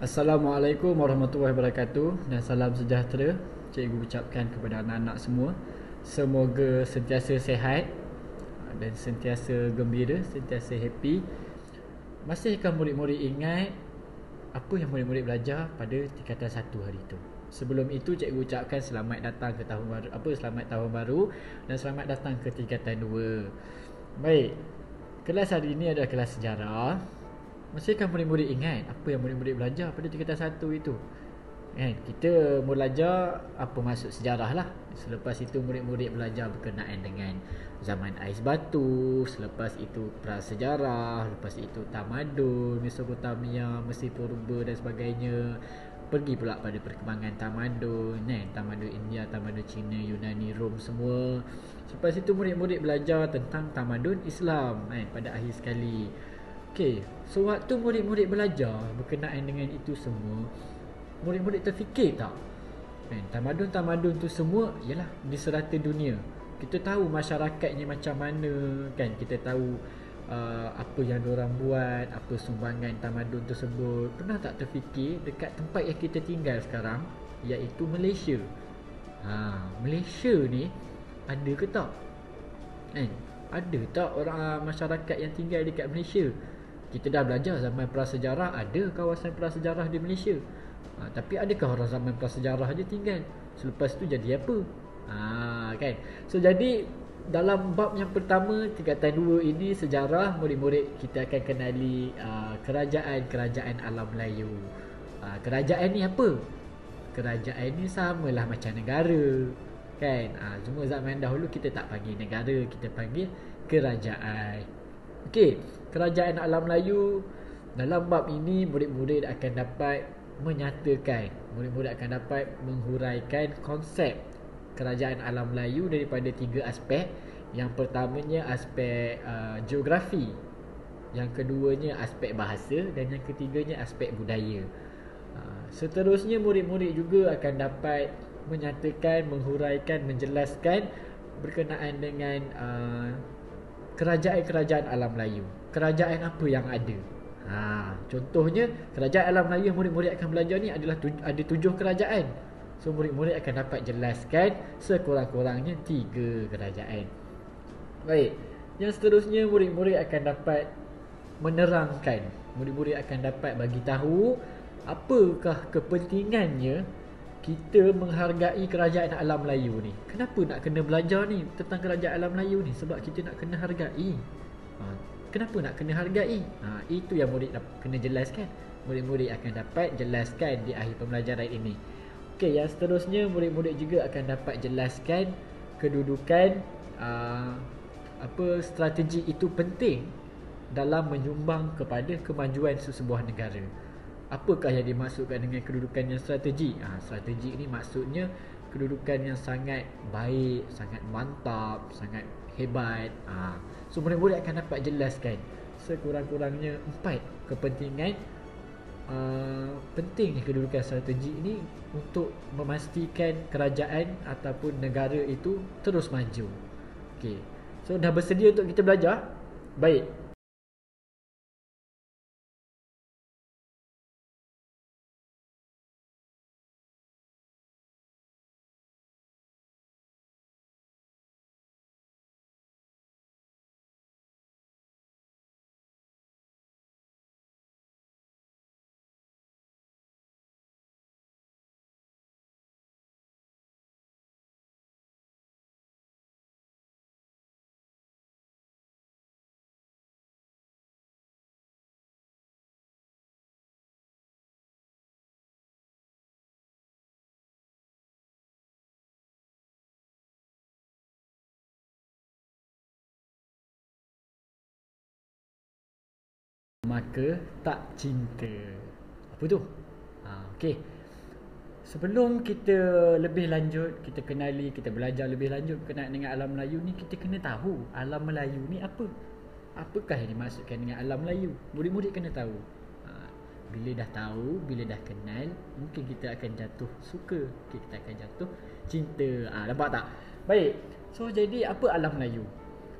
Assalamualaikum warahmatullahi wabarakatuh dan salam sejahtera cikgu ucapkan kepada anak-anak semua. Semoga sentiasa sihat dan sentiasa gembira, sentiasa happy. Masihkah murid-murid ingat apa yang murid-murid belajar pada tingkatan 1 hari itu? Sebelum itu cikgu ucapkan selamat datang ke tahun baru, selamat tahun baru dan selamat datang ke tingkatan 2. Baik. Kelas hari ini adalah kelas sejarah. Masihkah murid-murid ingat apa yang murid-murid belajar pada tingkatan 1 itu? Kita belajar apa maksud sejarah lah. Selepas itu murid-murid belajar berkenaan dengan zaman ais batu. Selepas itu prasejarah. Lepas itu tamadun, Mesopotamia, Mesir Purba dan sebagainya. Pergi pula pada perkembangan tamadun, tamadun India, tamadun Cina, Yunani, Rom semua. Selepas itu murid-murid belajar tentang tamadun Islam pada akhir sekali. Okey, so waktu murid-murid belajar berkenaan dengan itu semua, murid-murid terfikir tak? Tamadun-tamadun tu semua ialah di serata dunia. Kita tahu masyarakatnya macam mana kan, kita tahu apa yang diorang buat, apa sumbangan tamadun tersebut. Pernah tak terfikir dekat tempat yang kita tinggal sekarang, iaitu Malaysia? Malaysia ni ada ke tak? Ada tak orang masyarakat yang tinggal dekat Malaysia? Kita dah belajar zaman prasejarah ada kawasan prasejarah di Malaysia. Tapi adakah orang zaman prasejarah je tinggal? Selepas tu jadi apa? Kan? So jadi dalam bab yang pertama tingkatan 2 ini sejarah, murid-murid kita akan kenali kerajaan-kerajaan alam Melayu. Kerajaan ni apa? Kerajaan ni samalah macam negara. Kan? Cuma zaman dahulu kita tak panggil negara, kita panggil kerajaan. Okey, kerajaan alam Melayu. Dalam bab ini murid-murid akan dapat menyatakan, murid-murid akan dapat menghuraikan konsep kerajaan alam Melayu daripada 3 aspek. Yang pertamanya aspek geografi, yang keduanya aspek bahasa dan yang ketiganya aspek budaya. Seterusnya murid-murid juga akan dapat menyatakan, menghuraikan, menjelaskan berkenaan dengan kerajaan-kerajaan alam Melayu. Kerajaan apa yang ada? Contohnya kerajaan alam Melayu yang murid-murid akan belajar ni adalah ada 7 kerajaan. So murid-murid akan dapat jelaskan sekurang-kurangnya 3 kerajaan. Baik, yang seterusnya murid-murid akan dapat menerangkan, murid-murid akan dapat bagi tahu apakah kepentingannya kita menghargai kerajaan alam Melayu ni. Kenapa nak kena belajar ni tentang kerajaan alam Melayu ni? Sebab kita nak kena hargai. Kenapa nak kena hargai? Itu yang murid kena jelaskan. Murid-murid akan dapat jelaskan di akhir pembelajaran ini. Okey, yang seterusnya murid-murid juga akan dapat jelaskan kedudukan apa strategi itu penting dalam menyumbang kepada kemajuan sesebuah negara. Apakah yang dimaksudkan dengan kedudukan yang strategi? Strategi ini maksudnya kedudukan yang sangat baik, sangat mantap, sangat hebat. So murid-murid akan dapat jelaskan sekurang-kurangnya 4 kepentingan penting kedudukan strategi ini untuk memastikan kerajaan ataupun negara itu terus maju. Okey. So dah bersedia untuk kita belajar? Baik. Maka tak cinta. Apa tu? Okey. Sebelum kita lebih lanjut, kita kenali, kita belajar lebih lanjut berkenaan dengan alam Melayu ni, kita kena tahu alam Melayu ni apa. Apakah yang dimaksudkan dengan alam Melayu? Murid-murid kena tahu. Bila dah tahu, bila dah kenal, mungkin kita akan jatuh suka, kita akan jatuh cinta. Nampak tak? Baik. So jadi apa alam Melayu?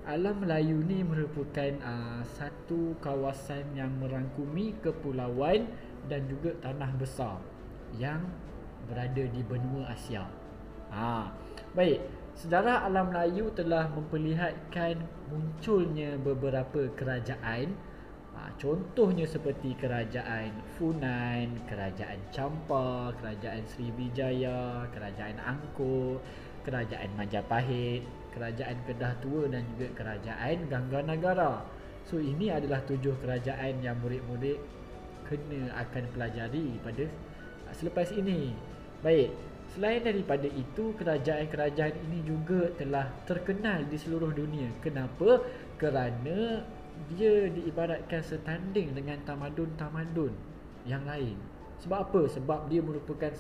Alam Melayu ni merupakan satu kawasan yang merangkumi kepulauan dan juga tanah besar yang berada di benua Asia. Baik, sejarah alam Melayu telah memperlihatkan munculnya beberapa kerajaan. Contohnya seperti kerajaan Funan, kerajaan Champa, kerajaan Sriwijaya, kerajaan Angkor, kerajaan Majapahit, kerajaan Kedah Tua dan juga kerajaan Gangganagara. So ini adalah 7 kerajaan yang murid-murid kena akan pelajari pada selepas ini. Baik, selain daripada itu, kerajaan-kerajaan ini juga telah terkenal di seluruh dunia. Kenapa? Kerana dia diibaratkan setanding dengan tamadun-tamadun yang lain. Sebab apa? Sebab dia merupakan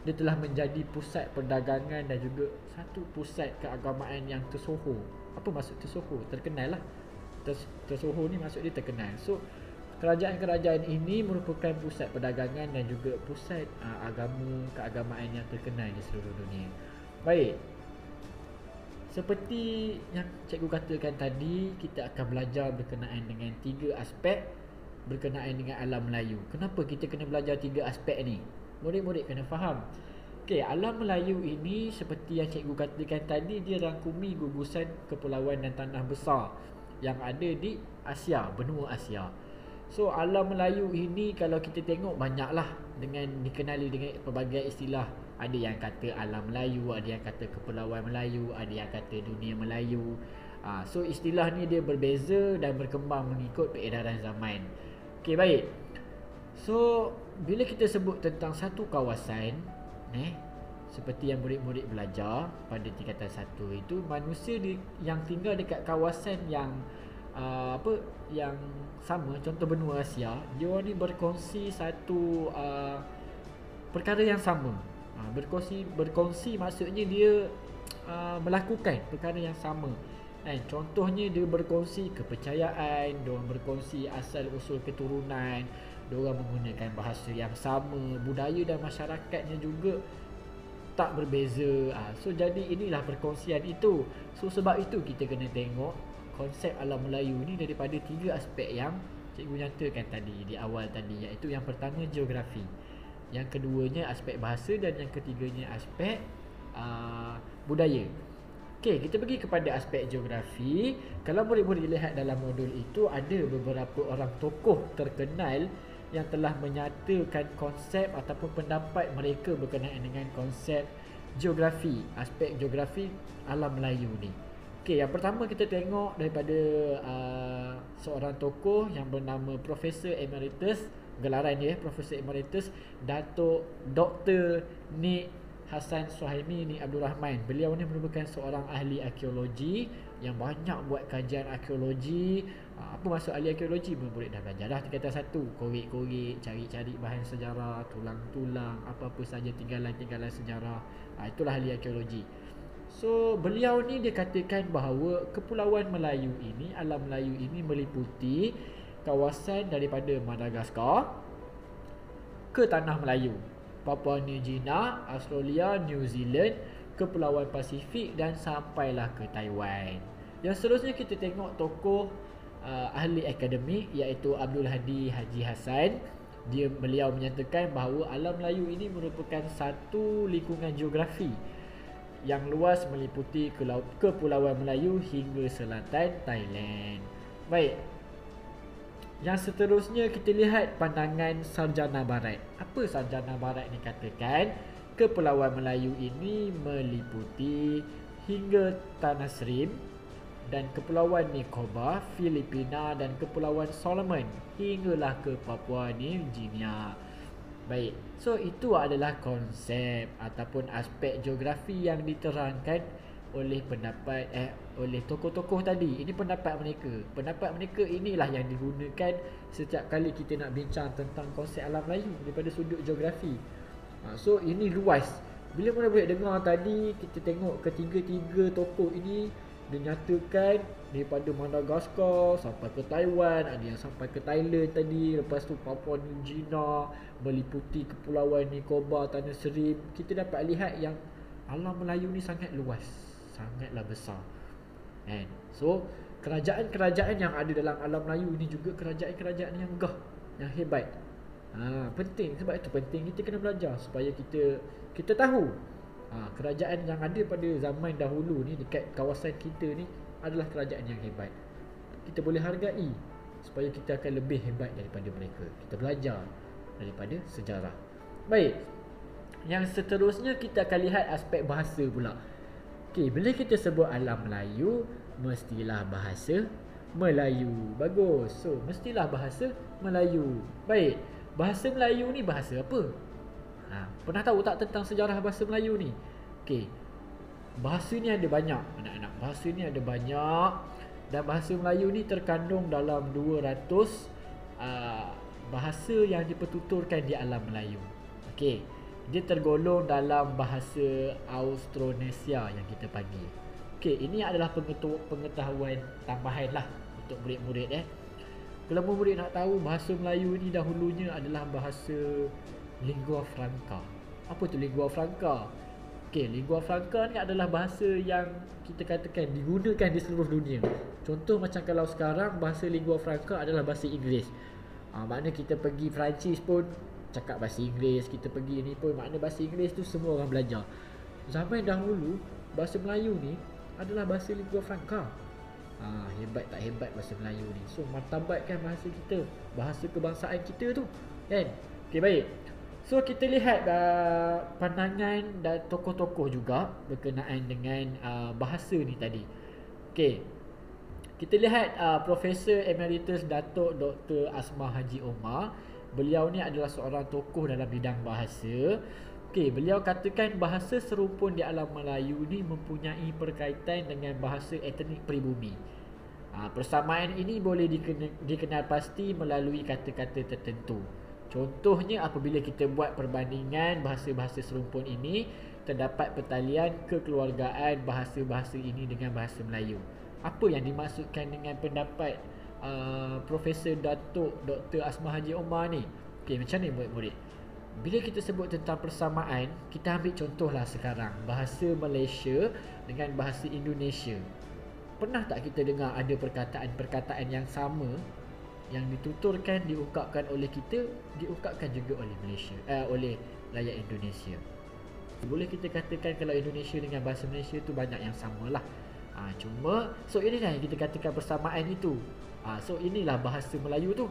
dia telah menjadi pusat perdagangan dan juga satu pusat keagamaan yang tersohor. Apa maksud tersohor? Terkenal lah. Tersohor ni maksud dia terkenal. So kerajaan-kerajaan ini merupakan pusat perdagangan dan juga pusat keagamaan yang terkenal di seluruh dunia. Baik, seperti yang cikgu katakan tadi, kita akan belajar berkenaan dengan 3 aspek berkenaan dengan alam Melayu. Kenapa kita kena belajar 3 aspek ni? Murid-murid kena faham. Okey, alam Melayu ini seperti yang cikgu katakan tadi, dia rangkumi gugusan kepulauan dan tanah besar yang ada di Asia, benua Asia. So alam Melayu ini kalau kita tengok banyaklah dengan dikenali dengan pelbagai istilah. Ada yang kata alam Melayu, ada yang kata kepulauan Melayu, ada yang kata dunia Melayu. So istilah ni dia berbeza dan berkembang mengikut peredaran zaman. Okey, baik. So bila kita sebut tentang satu kawasan, seperti yang murid-murid belajar pada tingkatan 1 itu, manusia yang tinggal dekat kawasan yang yang sama, contoh benua Asia, dia ni berkongsi satu perkara yang sama. Berkongsi maksudnya dia melakukan perkara yang sama. Contohnya dia berkongsi kepercayaan, diorang berkongsi asal usul keturunan, diorang menggunakan bahasa yang sama, budaya dan masyarakatnya juga tak berbeza. So jadi inilah perkongsian itu. So sebab itu kita kena tengok konsep alam Melayu ni daripada 3 aspek yang cikgu nyatakan tadi di awal tadi, iaitu yang pertama geografi, yang keduanya aspek bahasa dan yang ketiganya aspek budaya. Okey, kita pergi kepada aspek geografi. Kalau murid-murid lihat dalam modul itu, ada beberapa orang tokoh terkenal yang telah menyatakan konsep ataupun pendapat mereka berkenaan dengan konsep geografi, aspek geografi alam Melayu ni. Okey, yang pertama kita tengok daripada seorang tokoh yang bernama Profesor Emeritus, gelaran dia Profesor Emeritus Datuk Dr. Nik Hassan Suhaimi Nik Abdul Rahman. Beliau ni merupakan seorang ahli arkeologi yang banyak buat kajian arkeologi. Apa maksud ahli arkeologi? Murid dah belajar dah tingkatan 1, korek-korek, cari-cari bahan sejarah, tulang-tulang, apa-apa saja tinggalan-tinggalan sejarah. Itulah ahli arkeologi. So beliau ni dia katakan bahawa kepulauan Melayu ini, alam Melayu ini meliputi kawasan daripada Madagaskar ke tanah Melayu, Papua New Guinea, Australia, New Zealand, kepulauan Pasifik dan sampailah ke Taiwan. Yang seterusnya kita tengok tokoh ahli akademik, iaitu Abdul Hadi Haji Hassan. Beliau menyatakan bahawa alam Melayu ini merupakan satu lingkungan geografi yang luas meliputi kepulauan Melayu hingga selatan Thailand. Baik, yang seterusnya kita lihat pandangan sarjana barat. Apa sarjana barat ni katakan? Kepulauan Melayu ini meliputi hingga Tanah Serim dan kepulauan Nicobar, Filipina dan kepulauan Solomon hinggalah ke Papua New Guinea. Baik, so itu adalah konsep ataupun aspek geografi yang diterangkan oleh oleh tokoh-tokoh tadi. Ini pendapat mereka. Pendapat mereka inilah yang digunakan setiap kali kita nak bincang tentang konsep alam Melayu daripada sudut geografi. So ini luas. Bila mana boleh dengar tadi, kita tengok ketiga-tiga tokoh ini dinyatakan daripada Madagaskar sampai ke Taiwan, ada yang sampai ke Thailand tadi, lepas tu Papua New Guinea, meliputi kepulauan Nicobar, Tanah Serim. Kita dapat lihat yang alam Melayu ni sangat luas, sangatlah besar. So kerajaan-kerajaan yang ada dalam alam Melayu ni juga kerajaan-kerajaan yang gah, yang hebat. Penting, sebab itu penting kita kena belajar supaya kita tahu kerajaan yang ada pada zaman dahulu ni dekat kawasan kita ni adalah kerajaan yang hebat. Kita boleh hargai supaya kita akan lebih hebat daripada mereka. Kita belajar daripada sejarah. Baik. Yang seterusnya kita akan lihat aspek bahasa pula. Okey, bila kita sebut alam Melayu, mestilah bahasa Melayu. Bagus. So, mestilah bahasa Melayu. Baik. Bahasa Melayu ni bahasa apa? Pernah tahu tak tentang sejarah bahasa Melayu ni? Okey. Bahasa ni ada banyak, anak-anak. Bahasa ni ada banyak. Dan bahasa Melayu ni terkandung dalam 200 bahasa yang dipertuturkan di alam Melayu. Okey. Dia tergolong dalam bahasa Austronesia yang kita panggil. Okey, ini adalah pengetahuan tambahan lah untuk murid-murid Kalau murid nak tahu, bahasa Melayu ni dahulunya adalah bahasa lingua franca. Apa tu lingua franca? Okey, lingua franca ni adalah bahasa yang kita katakan digunakan di seluruh dunia. Contoh macam kalau sekarang bahasa lingua franca adalah bahasa Inggeris. Makna kita pergi Perancis pun cakap bahasa Inggeris, kita pergi ni pun makna bahasa Inggeris tu semua orang belajar. Zaman dahulu bahasa Melayu ni adalah bahasa lingua franca. Hebat tak hebat bahasa Melayu ni. So martabatkan bahasa kita, bahasa kebangsaan kita tu, kan? Okey, baik. So kita lihat pandangan dan tokoh-tokoh juga berkenaan dengan bahasa ni tadi. Okey. Kita lihat Profesor Emeritus Datuk Dr. Asmah Haji Omar. Beliau ni adalah seorang tokoh dalam bidang bahasa. Okey, beliau katakan bahasa serumpun di alam Melayu ni mempunyai perkaitan dengan bahasa etnik pribumi. Persamaan ini boleh dikenal pasti melalui kata-kata tertentu. Contohnya apabila kita buat perbandingan bahasa-bahasa serumpun ini, terdapat pertalian kekeluargaan bahasa-bahasa ini dengan bahasa Melayu. Apa yang dimaksudkan dengan pendapat Profesor Datuk Dr. Asmah Haji Omar ni? Okey, macam ni murid-murid? Bila kita sebut tentang persamaan, kita ambil contohlah sekarang bahasa Malaysia dengan bahasa Indonesia. Pernah tak kita dengar ada perkataan-perkataan yang sama yang dituturkan, diungkapkan oleh kita, diungkapkan juga oleh Malaysia, oleh rakyat Indonesia? Boleh kita katakan kalau Indonesia dengan bahasa Malaysia tu banyak yang samalah. Cuma so inilah yang kita katakan persamaan itu. So inilah bahasa Melayu tu.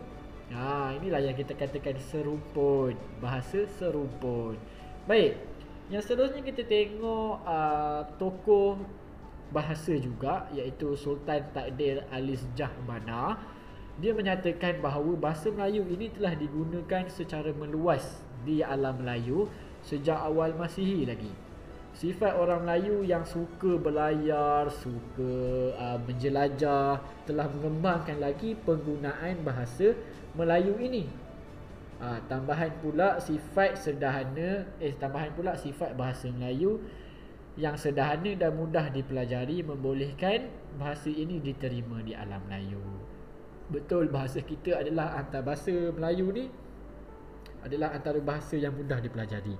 Inilah yang kita katakan serumpun, bahasa serumpun. Baik. Yang seterusnya kita tengok tokoh bahasa juga, iaitu Sultan Takdir Alis Jahmana. Dia menyatakan bahawa bahasa Melayu ini telah digunakan secara meluas di alam Melayu sejak awal Masihi lagi. Sifat orang Melayu yang suka berlayar, suka menjelajah telah mengembangkan lagi penggunaan bahasa Melayu ini. Tambahan pula sifat bahasa Melayu yang sederhana dan mudah dipelajari membolehkan bahasa ini diterima di alam Melayu. Betul, bahasa kita adalah bahasa Melayu ni adalah antara bahasa yang mudah dipelajari.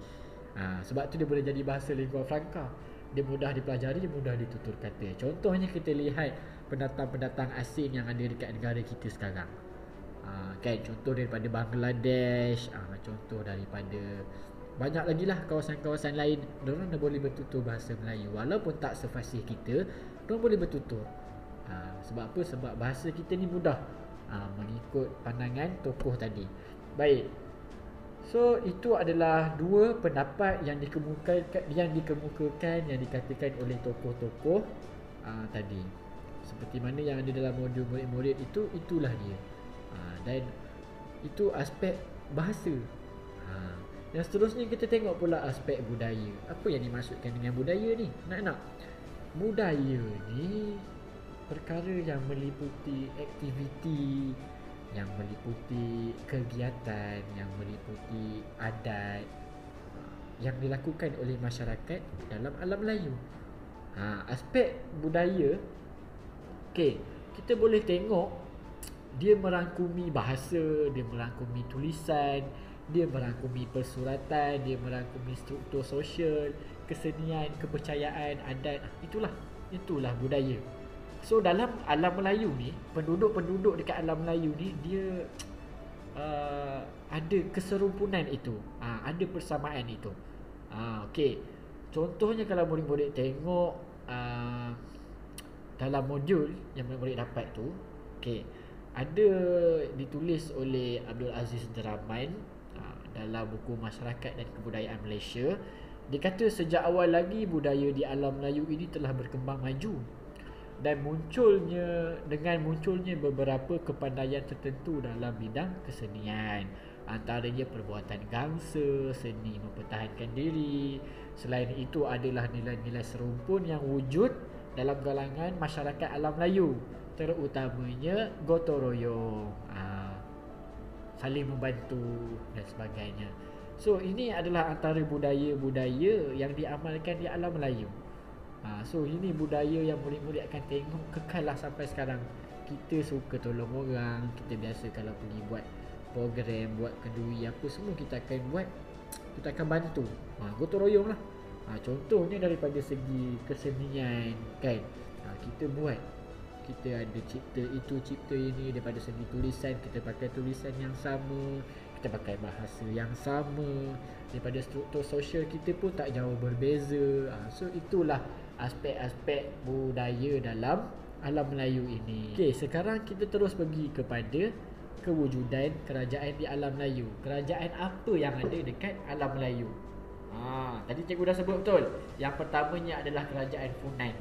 Sebab tu dia boleh jadi bahasa lingua franca. Dia mudah dipelajari, mudah ditutur kata. Contohnya kita lihat pendatang-pendatang asing yang ada dekat negara kita sekarang. Kan, contoh daripada Bangladesh, contoh daripada banyak lagi lah kawasan-kawasan lain. Diorang dah boleh bertutur bahasa Melayu. Walaupun tak sefasih kita, diorang boleh bertutur. Sebab apa? Sebab bahasa kita ni mudah, mengikut pandangan tokoh tadi. Baik. So itu adalah dua pendapat yang dikemukakan, yang dikatakan oleh tokoh-tokoh tadi. Seperti mana yang ada dalam modul murid-murid itu, itulah dia. Dan itu aspek bahasa. Yang seterusnya kita tengok pula aspek budaya. Apa yang dimaksudkan dengan budaya ni? Nak-nak. Budaya ni perkara yang meliputi aktiviti, yang meliputi kegiatan, yang meliputi adat yang dilakukan oleh masyarakat dalam alam Melayu. Aspek budaya, okey, kita boleh tengok dia merangkumi bahasa, dia merangkumi tulisan, dia merangkumi persuratan, dia merangkumi struktur sosial, kesenian, kepercayaan, adat. Itulah budaya. So dalam alam Melayu ni, penduduk-penduduk dekat alam Melayu ni dia ada keserumpunan itu, ada persamaan itu. Okey. Contohnya kalau murid-murid tengok dalam modul yang murid-murid dapat tu, okey, ada ditulis oleh Abdul Aziz Deraman dalam buku Masyarakat dan Kebudayaan Malaysia. Dia kata sejak awal lagi budaya di alam Melayu ini telah berkembang maju, dan dengan munculnya beberapa kepandaian tertentu dalam bidang kesenian, antaranya perbuatan gangsa, seni mempertahankan diri. Selain itu adalah nilai-nilai serumpun yang wujud dalam kalangan masyarakat alam Melayu, terutamanya gotong royong, saling membantu dan sebagainya. So ini adalah antara budaya-budaya yang diamalkan di alam Melayu. So ini budaya yang murid-murid akan tengok kekal lah sampai sekarang. Kita suka tolong orang, kita biasa kalau pergi buat program, buat kenduri apa semua kita akan buat, kita akan bantu. Gotong royong lah. Contohnya daripada segi kesenian kan, kita buat, kita ada cipta itu, cipta ini. Daripada segi tulisan, kita pakai tulisan yang sama, kita pakai bahasa yang sama. Daripada struktur sosial kita pun tak jauh berbeza. So itulah aspek-aspek budaya dalam alam Melayu ini. Okey, sekarang kita terus pergi kepada kewujudan kerajaan di alam Melayu. Kerajaan apa yang ada dekat alam Melayu? Tadi cikgu dah sebut betul. Yang pertamanya adalah kerajaan Funan.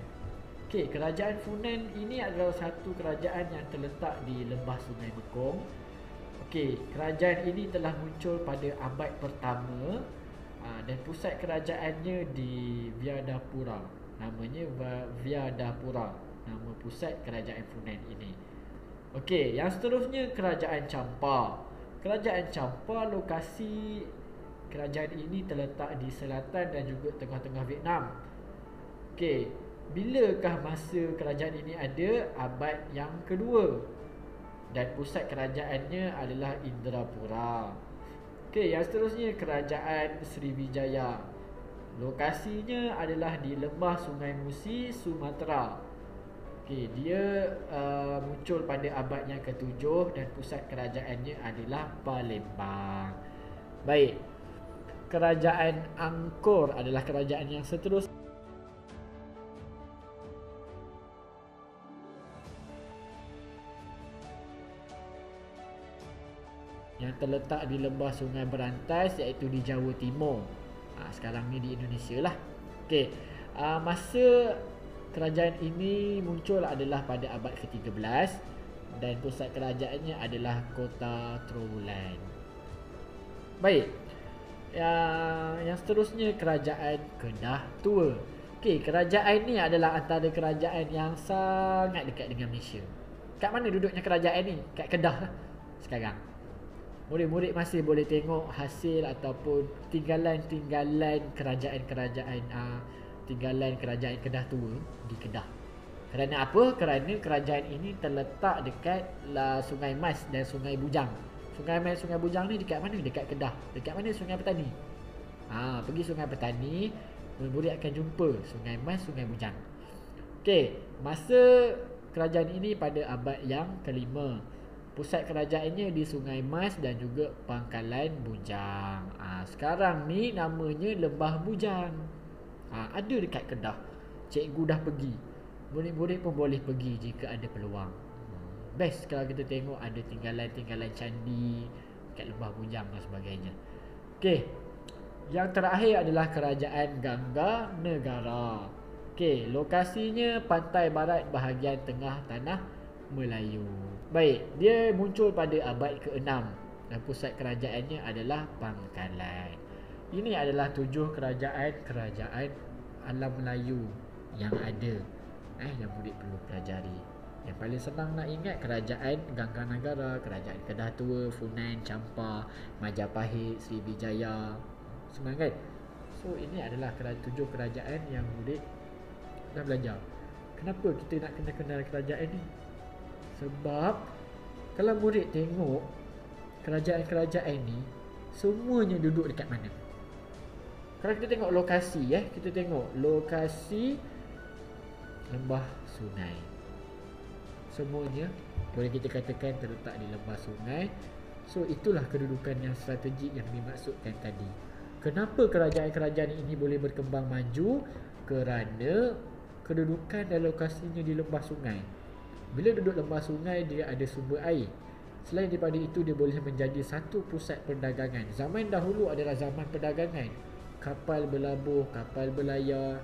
Okey, kerajaan Funan ini adalah satu kerajaan yang terletak di lembah Sungai Bekong. Okey, kerajaan ini telah muncul pada abad pertama, dan pusat kerajaannya di Vyadapura. Namanya Vyadapura, nama pusat kerajaan Funan ini. Okey, yang seterusnya kerajaan Champa. Kerajaan Champa, lokasi kerajaan ini terletak di selatan dan juga tengah-tengah Vietnam. Okey, bilakah masa kerajaan ini ada? Abad yang kedua, dan pusat kerajaannya adalah Indrapura. Okey, yang seterusnya kerajaan Sriwijaya. Lokasinya adalah di lembah Sungai Musi, Sumatera. Okey, dia muncul pada abad yang ke-7 dan pusat kerajaannya adalah Palembang. Baik. Kerajaan Angkor adalah kerajaan yang seterusnya. Yang terletak di lembah Sungai Berantas, iaitu di Jawa Timur. Sekarang ni di Indonesia lah. Okey, masa kerajaan ini muncul adalah pada abad ke-13 dan pusat kerajaannya adalah kota Trowulan. Baik. Yang seterusnya kerajaan Kedah Tua. Okey, kerajaan ni adalah antara kerajaan yang sangat dekat dengan Malaysia. Kat mana duduknya kerajaan ni? Kat Kedah lah sekarang. Murid-murid masih boleh tengok hasil ataupun tinggalan-tinggalan kerajaan-kerajaan tinggalan kerajaan Kedah Tua di Kedah. Kerana apa? Kerana kerajaan ini terletak dekat Sungai Mas dan Sungai Bujang. Sungai Mas, Sungai Bujang ni dekat mana? Dekat Kedah. Dekat mana? Sungai Petani. Pergi Sungai Petani, murid-murid akan jumpa Sungai Mas, Sungai Bujang. Okey, masa kerajaan ini pada abad yang kelima. Pusat kerajaannya di Sungai Mas dan juga Pangkalan Bujang. Sekarang ni namanya Lembah Bujang. Ada dekat Kedah. Cikgu dah pergi. Murid-murid pun boleh pergi jika ada peluang. Best kalau kita tengok ada tinggalan-tinggalan candi kat Lembah Bujang dan sebagainya. Okey, yang terakhir adalah kerajaan Gangga Negara. Okey, lokasinya pantai barat bahagian tengah tanah Melayu. Baik, dia muncul pada abad ke-6 dan pusat kerajaannya adalah Pangkalan. Ini adalah 7 kerajaan alam Melayu yang ada, yang murid perlu pelajari. Yang paling senang nak ingat kerajaan Gangga Negara, kerajaan Kedah Tua, Funan, Champa, Majapahit, Sriwijaya. Senang kan? So ini adalah 7 kerajaan yang murid dah belajar. Kenapa kita nak kena kenal kerajaan ni? Sebab kalau murid tengok kerajaan-kerajaan ni semuanya duduk dekat mana? Kalau kita tengok lokasi, kita tengok lokasi lembah sungai. Semuanya boleh kita katakan terletak di lembah sungai. So itulah kedudukan yang strategik yang dimaksudkan tadi. Kenapa kerajaan-kerajaan ini boleh berkembang maju? Kerana kedudukan dan lokasinya di lembah sungai. Bila duduk lembah sungai, dia ada sumber air. Selain daripada itu, dia boleh menjadi satu pusat perdagangan. Zaman dahulu adalah zaman perdagangan. Kapal berlabuh, kapal berlayar.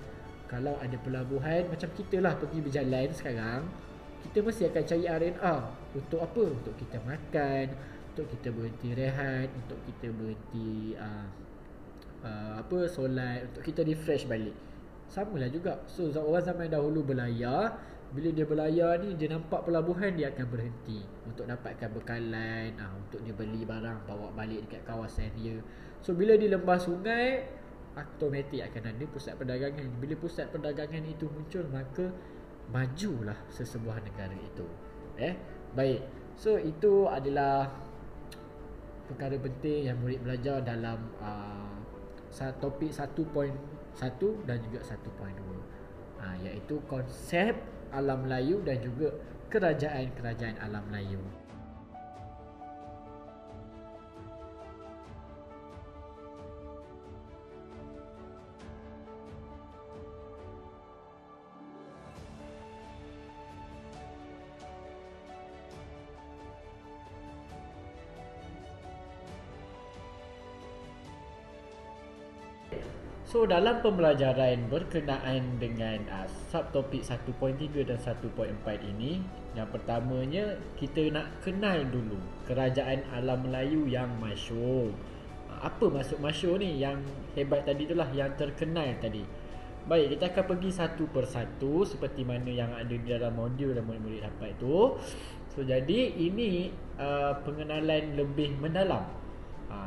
Kalau ada pelabuhan, macam kita lah pergi berjalan sekarang, kita mesti akan cari R&R. Untuk apa? Untuk kita makan, untuk kita berhenti rehat, untuk kita berhenti solat, untuk kita refresh balik. Samalah juga. So orang zaman dahulu berlayar. Bila dia berlayar ni, dia nampak pelabuhan, dia akan berhenti untuk dapatkan bekalan, untuk dia beli barang, bawa balik dekat kawasan dia. So bila di lembah sungai, automatik akan ada pusat perdagangan. Bila pusat perdagangan itu muncul, maka majulah sesebuah negara itu. Baik. So itu adalah perkara penting yang murid belajar dalam topik 1.1 dan juga 1.2, iaitu konsep alam Melayu dan juga kerajaan-kerajaan alam Melayu. So dalam pembelajaran berkenaan dengan subtopik 1.3 dan 1.4 ini, yang pertamanya kita nak kenal dulu kerajaan alam Melayu yang masyhur. Apa maksud masyhur ni? Yang hebat tadi itulah, yang terkenal tadi. Baik, kita akan pergi satu persatu seperti mana yang ada di dalam modul dan murid-murid dapat itu. So jadi ini pengenalan lebih mendalam.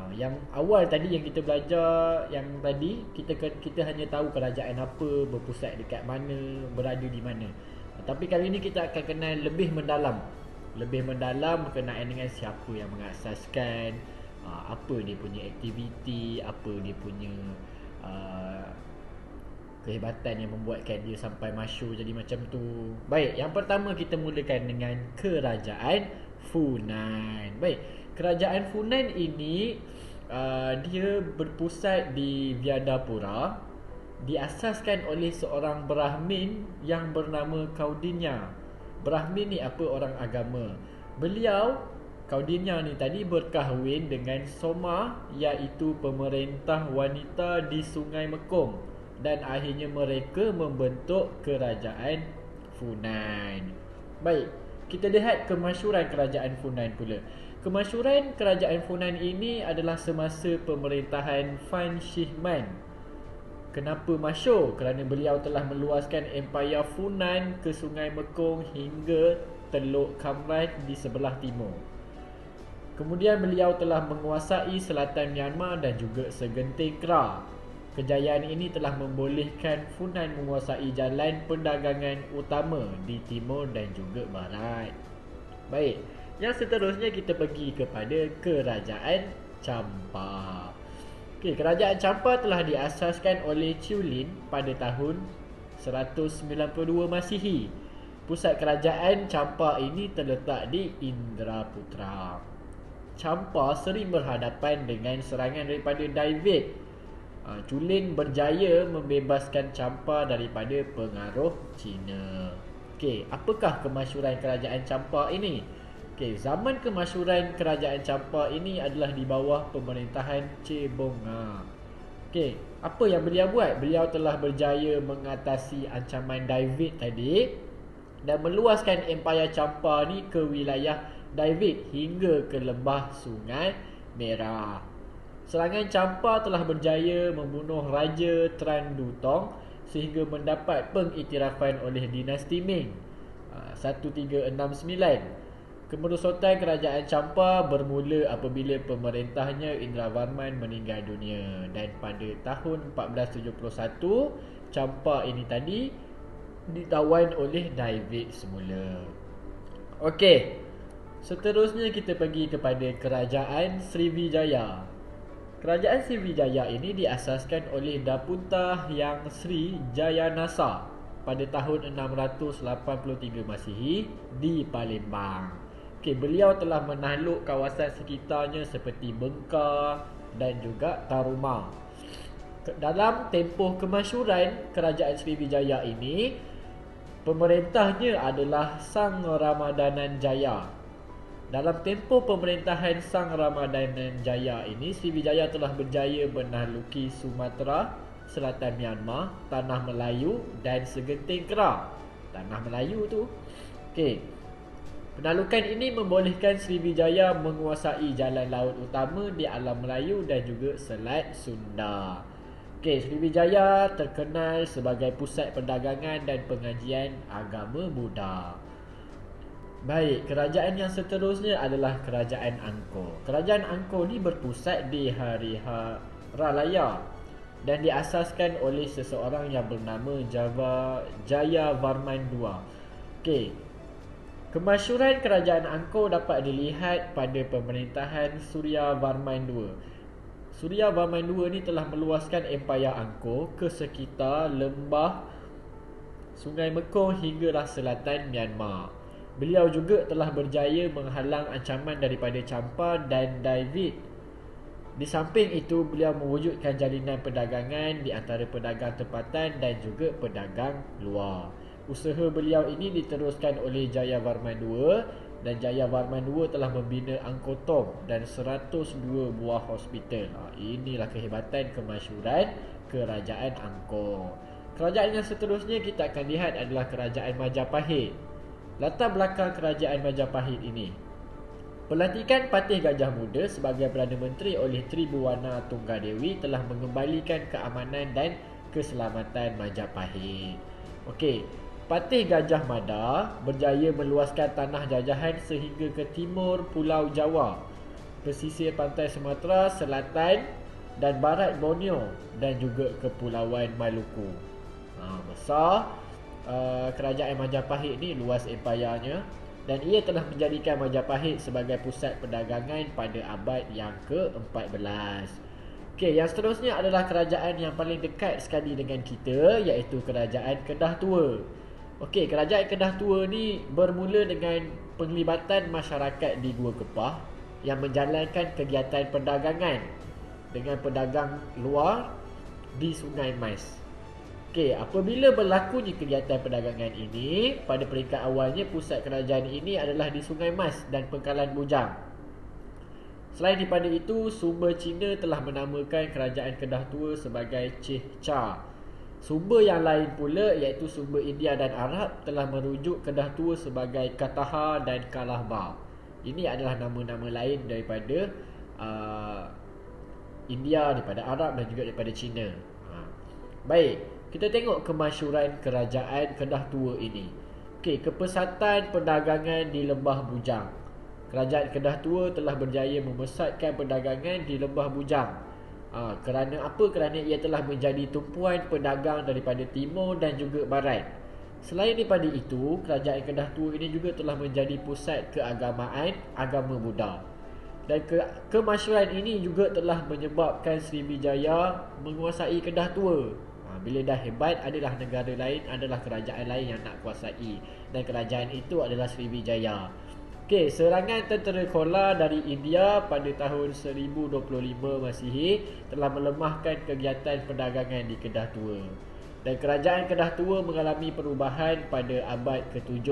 Yang awal tadi yang kita belajar, yang tadi kita hanya tahu kerajaan apa, berpusat dekat mana, berada di mana. Tapi kali ini kita akan kenal lebih mendalam berkenaan dengan siapa yang mengasaskan, apa dia punya aktiviti, apa dia punya kehebatan yang membuatkan dia sampai masyhur jadi macam tu. Baik, yang pertama kita mulakan dengan kerajaan Funan. Baik, kerajaan Funan ini dia berpusat di Vyadapura, diasaskan oleh seorang Brahmin yang bernama Kaudinya. Brahmin ni apa? Orang agama. Beliau, Kaudinya ni tadi, berkahwin dengan Soma, iaitu pemerintah wanita di Sungai Mekong, dan akhirnya mereka membentuk kerajaan Funan. Baik, kita lihat kemasyhuran kerajaan Funan pula. Kemasyhuran kerajaan Funan ini adalah semasa pemerintahan Fan Shihman. Kenapa masyhur? Kerana beliau telah meluaskan empayar Funan ke Sungai Mekong hingga Teluk Kamran di sebelah timur. Kemudian beliau telah menguasai selatan Myanmar dan juga segenting Kra. Kejayaan ini telah membolehkan Funan menguasai jalan perdagangan utama di timur dan juga barat. Baik, yang seterusnya kita pergi kepada kerajaan Champa. Kerajaan Champa telah diasaskan oleh Chiulin pada tahun 192 Masihi. Pusat kerajaan Champa ini terletak di Indraputra. Champa sering berhadapan dengan serangan daripada David. Chiulin berjaya membebaskan Champa daripada pengaruh Cina. Apakah kemasyhuran kerajaan Champa ini? Zaman kemasyhuran kerajaan Champa ini adalah di bawah pemerintahan Cebonga. Apa yang beliau buat? Beliau telah berjaya mengatasi ancaman David tadi dan meluaskan empayar Champa ni ke wilayah David hingga ke lembah Sungai Merah. Serangan Champa telah berjaya membunuh Raja Trandutong sehingga mendapat pengiktirafan oleh dinasti Ming 1369. Kemerosotan kerajaan Champa bermula apabila pemerintahnya Indravarman meninggal dunia, dan pada tahun 1471 Champa ini tadi ditawan oleh David semula. Seterusnya kita pergi kepada kerajaan Sriwijaya. Kerajaan Sriwijaya ini diasaskan oleh Dapunta Hyang Sri Jayanasa pada tahun 683 Masihi di Palembang. Okey, beliau telah menakluk kawasan sekitarnya seperti Bengkar dan juga Taruma. Dalam tempoh kemasyhuran kerajaan Sriwijaya ini, pemerintahnya adalah Sang Ramadanan Jaya. Dalam tempoh pemerintahan Sang Ramadanan Jaya ini, Sriwijaya telah berjaya menakluki Sumatera Selatan Myanmar, Tanah Melayu dan segenting Kedah. Tanah Melayu tu. Okey. Penaklukan ini membolehkan Sriwijaya menguasai jalan laut utama di alam Melayu dan juga Selat Sunda. Okey, Sriwijaya terkenal sebagai pusat perdagangan dan pengajian agama Buddha. Baik, kerajaan yang seterusnya adalah Kerajaan Angkor. Kerajaan Angkor ni berpusat di Hariharalaya dan diasaskan oleh seseorang yang bernama Jayavarman II. Okey. Kemasyhuran Kerajaan Angkor dapat dilihat pada pemerintahan Suryavarman II. Suryavarman II ni telah meluaskan empayar Angkor ke sekitar lembah Sungai Mekong hinggalah selatan Myanmar. Beliau juga telah berjaya menghalang ancaman daripada Champa dan David. Di samping itu, beliau mewujudkan jalinan perdagangan di antara pedagang tempatan dan juga pedagang luar. Usaha beliau ini diteruskan oleh Jayavarman II dan Jayavarman II telah membina Angkor Thom dan 102 buah hospital. Inilah kehebatan kemasyhuran Kerajaan Angkor. Kerajaan yang seterusnya kita akan lihat adalah Kerajaan Majapahit. Latar belakang Kerajaan Majapahit ini: pelantikan Patih Gajah Muda sebagai Perdana Menteri oleh Tribuwana Tunggadewi telah mengembalikan keamanan dan keselamatan Majapahit. Okey, Patih Gajah Mada berjaya meluaskan tanah jajahan sehingga ke timur Pulau Jawa, pesisir pantai Sumatera Selatan dan barat Borneo dan juga Kepulauan Maluku. Besar Kerajaan Majapahit ni, luas empayarnya, dan ia telah menjadikan Majapahit sebagai pusat perdagangan pada abad yang ke-14. Okey, yang seterusnya adalah kerajaan yang paling dekat sekali dengan kita, iaitu Kerajaan Kedah Tua. Okey, Kerajaan Kedah Tua ni bermula dengan penglibatan masyarakat di Gua Kepah yang menjalankan kegiatan perdagangan dengan pedagang luar di Sungai Mas. Okey, apabila berlakunya kegiatan perdagangan ini, pada peringkat awalnya pusat kerajaan ini adalah di Sungai Mas dan Pangkalan Bujang. Selain daripada itu, sumber Cina telah menamakan Kerajaan Kedah Tua sebagai Chih Cha. Sumber yang lain pula, iaitu sumber India dan Arab, telah merujuk Kedah Tua sebagai Kataha dan Kalahbar. Ini adalah nama-nama lain daripada India, daripada Arab dan juga daripada Cina. Baik, kita tengok kemasyhuran Kerajaan Kedah Tua ini. Okey, kepesatan perdagangan di Lembah Bujang. Kerajaan Kedah Tua telah berjaya membesarkan perdagangan di Lembah Bujang. Kerana apa? Kerana ia telah menjadi tumpuan pedagang daripada timur dan juga barat. Selain daripada itu, Kerajaan Kedah Tua ini juga telah menjadi pusat keagamaan agama Buddha. Dan kemasyhuran ini juga telah menyebabkan Sriwijaya menguasai Kedah Tua. Bila dah hebat, adalah negara lain, adalah kerajaan lain yang nak kuasai, dan kerajaan itu adalah Sriwijaya. Okey, serangan tentera Chola dari India pada tahun 1025 Masihi telah melemahkan kegiatan perdagangan di Kedah Tua. Dan kerajaan Kedah Tua mengalami perubahan pada abad ke-7,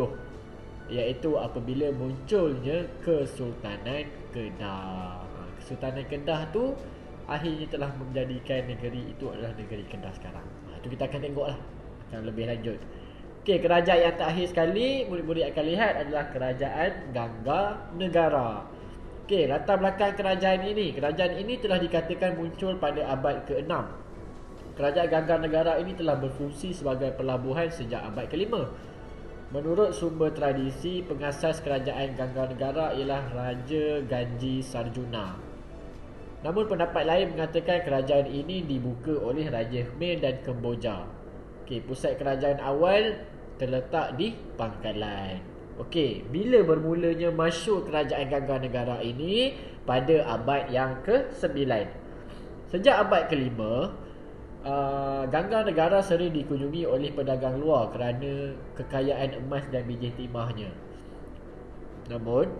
iaitu apabila munculnya Kesultanan Kedah. Kesultanan Kedah tu akhirnya telah menjadikan negeri itu adalah negeri Kedah sekarang. Itu kita akan tengoklah, akan lebih lanjut. Okey, kerajaan yang terakhir sekali murid-murid akan lihat adalah Kerajaan Gangga Negara. Okey, latar belakang kerajaan ini. Kerajaan ini telah dikatakan muncul pada abad ke-6. Kerajaan Gangga Negara ini telah berfungsi sebagai pelabuhan sejak abad ke-5. Menurut sumber tradisi, pengasas Kerajaan Gangga Negara ialah Raja Ganji Sarjuna. Namun pendapat lain mengatakan kerajaan ini dibuka oleh Raja Khmer dan Kemboja. Okey, pusat kerajaan awal terletak di Pangkalan. Okey, bila bermulanya masyhur Kerajaan Gangga Negara ini? Pada abad yang ke-9. Sejak abad ke-5, Gangga Negara sering dikunjungi oleh pedagang luar kerana kekayaan emas dan biji timahnya. Namun,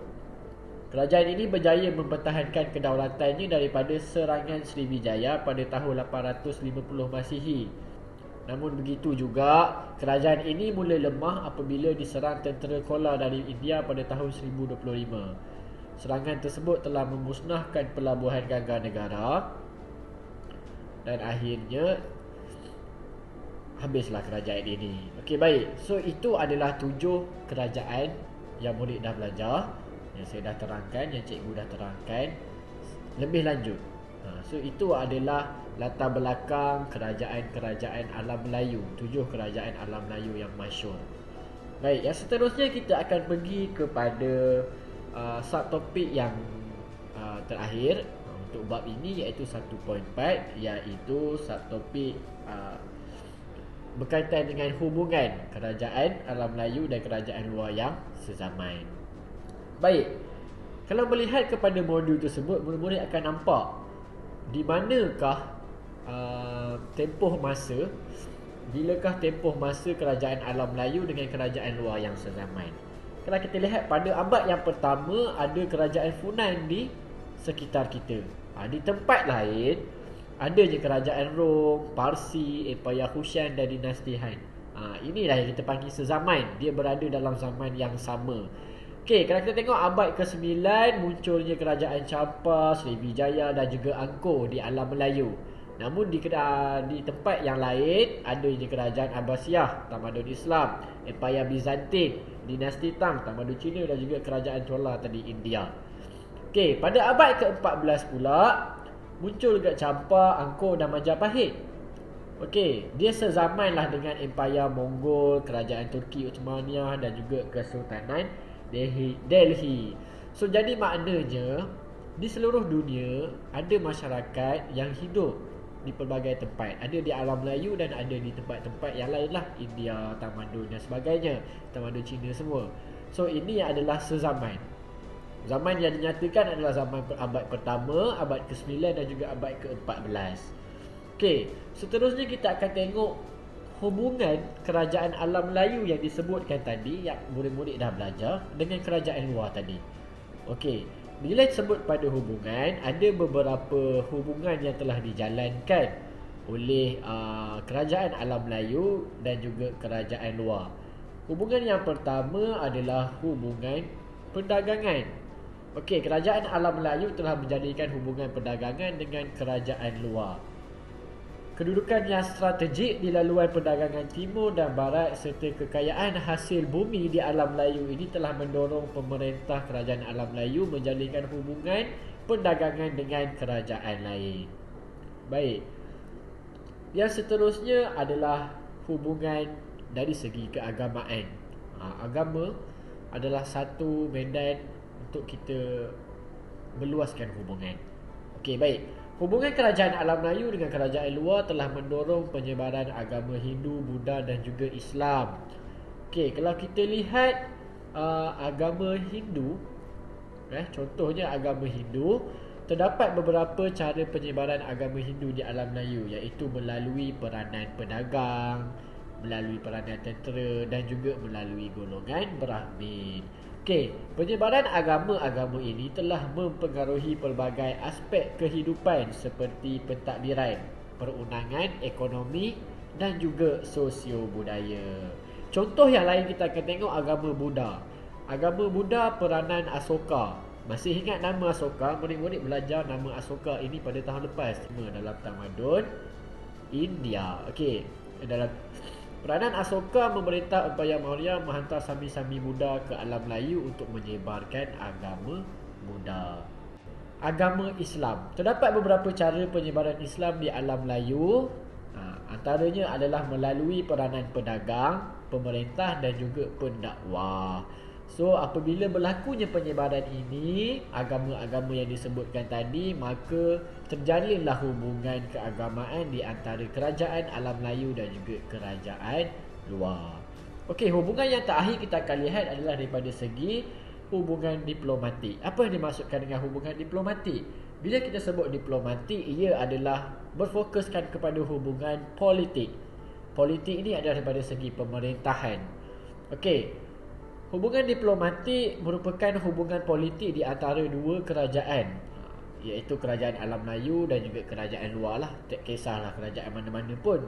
Kerajaan ini berjaya mempertahankan kedaulatannya daripada serangan Sriwijaya pada tahun 850 Masihi. Namun begitu juga, kerajaan ini mula lemah apabila diserang tentera Kolar dari India pada tahun 1025. Serangan tersebut telah memusnahkan pelabuhan Gangga Negara dan akhirnya habislah kerajaan ini. Okey, baik. So itu adalah 7 kerajaan yang murid dah belajar, yang saya dah terangkan, yang cikgu dah terangkan lebih lanjut. So itu adalah latar belakang kerajaan-kerajaan alam Melayu, 7 kerajaan alam Melayu yang masyhur. Baik, yang seterusnya kita akan pergi kepada subtopik yang terakhir untuk bab ini, iaitu 1.4, iaitu subtopik berkaitan dengan hubungan kerajaan alam Melayu dan kerajaan luar yang sezaman. Baik, kalau melihat kepada modul tersebut, murid-murid akan nampak di manakah bilakah tempoh masa kerajaan alam Melayu dengan kerajaan luar yang sezaman. Kalau kita lihat pada abad yang pertama, ada kerajaan Funan di sekitar kita. Di tempat lain ada je kerajaan Rom, Parsi, Empayar Hushan dan dinasti Han. Inilah yang kita panggil sezaman. Dia berada dalam zaman yang sama. Okey, kalau kita tengok abad ke-9, munculnya kerajaan Champa, Sriwijaya dan juga Angkor di alam Melayu. Namun di tempat yang lain ada je kerajaan Abbasiyah, tamadun Islam, Empayar Bizantin, dinasti Tang, tamadun Cina dan juga kerajaan Chola tadi India. Okey, pada abad ke-14 pula muncul juga Champa, Angkor dan Majapahit. Okey, dia sezamanlah dengan Empayar Mongol, kerajaan Turki Uthmaniyah dan juga Kesultanan Delhi. So jadi maknanya di seluruh dunia ada masyarakat yang hidup di pelbagai tempat. Ada di alam Melayu dan ada di tempat-tempat yang lain lah, India, tamadun dan sebagainya, tamadun Cina semua. So ini adalah sezaman. Zaman yang dinyatakan adalah zaman abad pertama, abad ke-9 dan juga abad ke-14. Okey, seterusnya kita akan tengok hubungan kerajaan alam Melayu yang disebutkan tadi, yang murid-murid dah belajar, dengan kerajaan luar tadi. Okey, bila disebut pada hubungan, ada beberapa hubungan yang telah dijalankan oleh kerajaan alam Melayu dan juga kerajaan luar. Hubungan yang pertama adalah hubungan perdagangan. Okey, kerajaan alam Melayu telah menjadikan hubungan perdagangan dengan kerajaan luar. Kedudukan yang strategik di laluan perdagangan timur dan barat serta kekayaan hasil bumi di alam Melayu ini telah mendorong pemerintah kerajaan alam Melayu menjalinkan hubungan perdagangan dengan kerajaan lain. Baik. Yang seterusnya adalah hubungan dari segi keagamaan. Agama adalah satu medan untuk kita meluaskan hubungan. Okey, baik. Hubungan kerajaan alam Melayu dengan kerajaan luar telah mendorong penyebaran agama Hindu, Buddha dan juga Islam. Okey, kalau kita lihat agama Hindu, contohnya agama Hindu, terdapat beberapa cara penyebaran agama Hindu di alam Melayu, iaitu melalui peranan pedagang, melalui peranan tentera dan juga melalui golongan Brahmin. Okey, penyebaran agama-agama ini telah mempengaruhi pelbagai aspek kehidupan seperti pentadbiran, perundangan, ekonomi dan juga sosio-budaya. Contoh yang lain kita akan tengok agama Buddha. Agama Buddha peranan Asoka. Masih ingat nama Asoka? Murid-murid belajar nama Asoka ini pada tahun lepas, dalam tamadun India. Okey, dalam peranan Asoka memerintah Empayar Maurya menghantar sami-sami Buddha ke alam Melayu untuk menyebarkan agama Buddha. Agama Islam. Terdapat beberapa cara penyebaran Islam di alam Melayu. Antaranya adalah melalui peranan pedagang, pemerintah dan juga pendakwah. So apabila berlakunya penyebaran ini, agama-agama yang disebutkan tadi, maka terjalinlah hubungan keagamaan di antara kerajaan alam Melayu dan juga kerajaan luar. Okey, hubungan yang terakhir kita akan lihat adalah daripada segi hubungan diplomatik. Apa yang dimaksudkan dengan hubungan diplomatik? Bila kita sebut diplomatik, ia adalah berfokuskan kepada hubungan politik. Politik ini adalah daripada segi pemerintahan. Okey, Hubungan diplomatik merupakan hubungan politik di antara dua kerajaan, iaitu kerajaan alam Melayu dan juga kerajaan luar lah. Tak kisahlah kerajaan mana-mana pun,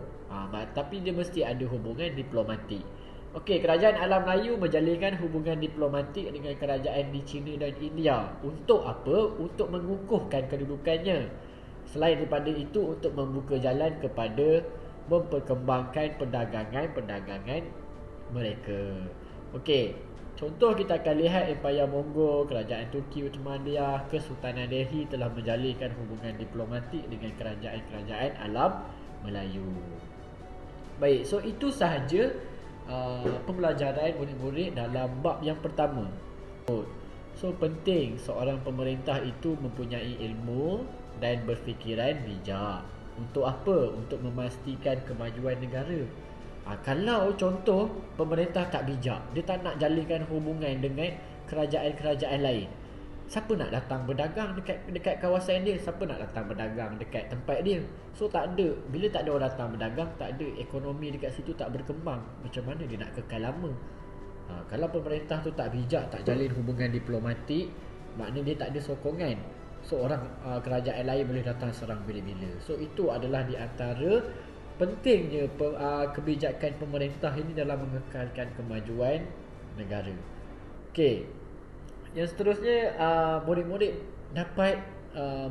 tapi dia mesti ada hubungan diplomatik. Okey, kerajaan alam Melayu menjalinkan hubungan diplomatik dengan kerajaan di China dan India. Untuk apa? Untuk mengukuhkan kedudukannya. Selain daripada itu, untuk membuka jalan kepada memperkembangkan perdagangan mereka. Okey, contoh kita akan lihat Empayar Mongol, Kerajaan Turki Ottomaniyah, Kesultanan Delhi telah menjalinkan hubungan diplomatik dengan kerajaan-kerajaan alam Melayu. Baik, so itu sahaja pembelajaran murid-murid dalam bab yang pertama. So penting seorang pemerintah itu mempunyai ilmu dan berfikiran bijak. Untuk apa? Untuk memastikan kemajuan negara. Kalau contoh pemerintah tak bijak, dia tak nak jalinkan hubungan dengan kerajaan-kerajaan lain, siapa nak datang berdagang dekat kawasan dia? Siapa nak datang berdagang dekat tempat dia? So tak ada. Bila tak ada orang datang berdagang, tak ada, ekonomi dekat situ tak berkembang. Macam mana dia nak kekal lama? Kalau pemerintah tu tak bijak, tak jalin hubungan diplomatik, maknanya dia tak ada sokongan. So orang kerajaan lain boleh datang serang bila-bila. So itu adalah di antara pentingnya kebijakan pemerintah ini dalam mengekalkan kemajuan negara. Okey, yang seterusnya, murid-murid dapat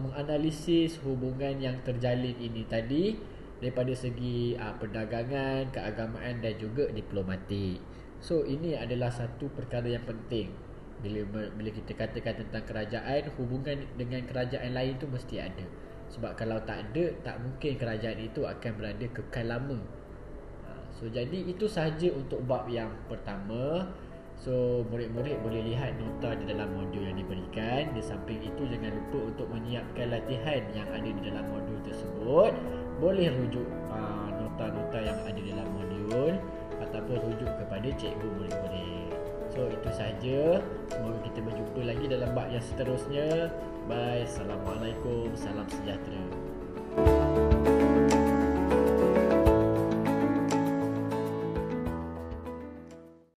menganalisis hubungan yang terjalin ini tadi daripada segi perdagangan, keagamaan dan juga diplomatik. So ini adalah satu perkara yang penting. Bila kita katakan tentang kerajaan, hubungan dengan kerajaan lain tu mesti ada. Sebab kalau tak ada, tak mungkin kerajaan itu akan berada kekal lama. So jadi itu sahaja untuk bab yang pertama. So murid-murid boleh lihat nota di dalam modul yang diberikan. Di samping itu, jangan lupa untuk menyiapkan latihan yang ada di dalam modul tersebut. Boleh rujuk nota-nota yang ada di dalam modul ataupun rujuk kepada cikgu murid-murid. So itu sahaja. Semoga kita berjumpa lagi dalam bab yang seterusnya. Bye. Assalamualaikum. Salam sejahtera.